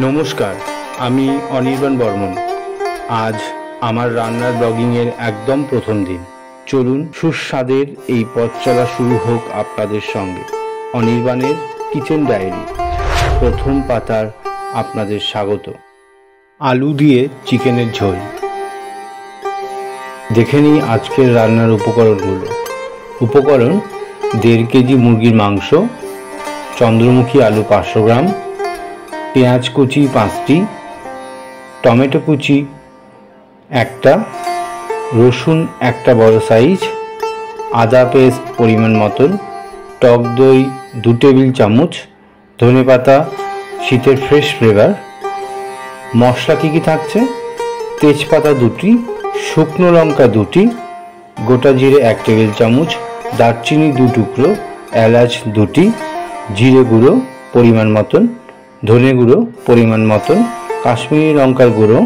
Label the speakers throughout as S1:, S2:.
S1: নমস্কার, আমি অনির্বাণ বর্মন। আজ আমার রান্নার ব্লগিংয়ের একদম প্রথম দিন। চলুন সুস্বাদের এই পথ চলা শুরু হোক আপনাদের সঙ্গে। অনির্বাণের কিচেন ডায়েরি প্রথম পাতার আপনাদের স্বাগত। আলু দিয়ে চিকেনের ঝোল। দেখে নিই আজকের রান্নার উপকরণগুলো। উপকরণ: 1.5 কেজি মুরগির মাংস, চন্দ্রমুখী আলু 500 গ্রাম, পেঁয়াজ কুচি 5টি, টমেটো কুচি 1টা, রসুন 1টা বড় সাইজ, আদা পেস্ট পরিমাণ মতন, টক দই 2 টেবিল চামচ, ধনেপাতা শীতের ফ্রেশ ফ্লেভার। মশলা কী কী থাকছে: তেজপাতা 2টি, শুকনো লঙ্কা 2টি, গোটা জিরে 1 টেবিল চামচ, দারচিনি 2 টুকরো, এলাচ 2টি, জিরে গুঁড়ো পরিমাণ মতন, ধনে গুঁড়ো পরিমাণ মতন, কাশ্মীরি লঙ্কার গুঁড়ো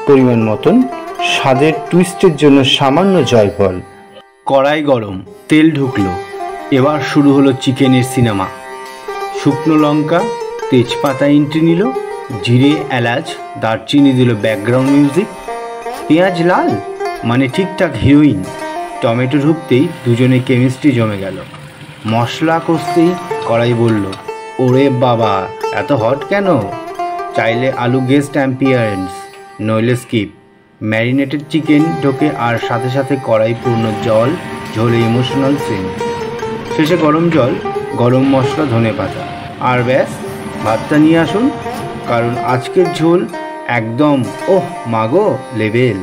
S1: পরিমাণ মতন, স্বাদের টুইস্টের জন্য সামান্য জয়ফল। কড়াই গরম, তেল ঢুকলো। এবার শুরু হলো চিকেনের সিনেমা। শুকনো লঙ্কা তেজপাতা এন্ট্রি নিল, জিরে এলাচ দারচিনি দিল ব্যাকগ্রাউন্ড মিউজিক, পেঁয়াজ লাল মানে ঠিকঠাক হিরোইন। টমেটো ঢুকতেই দুজনে কেমিস্ট্রি জমে গেল। মশলা কষতেই কড়াই বলল, ওরে বাবা এত হট কেন? চাইলে আলু গেস্ট অ্যাম্পিয়ারেন্স, নইলে স্কিপ। ম্যারিনেটেড চিকেন ঢোকে আর সাথে সাথে কড়াই পূর্ণ জল, ঝোলে ইমোশনাল সিন। শেষে গরম জল, গরম মশলা, ধনেপাতা, আর ব্যাস ভাতটা নিয়ে আসুন, কারণ আজকের ঝোল একদম ওহ মাগো লেভেল।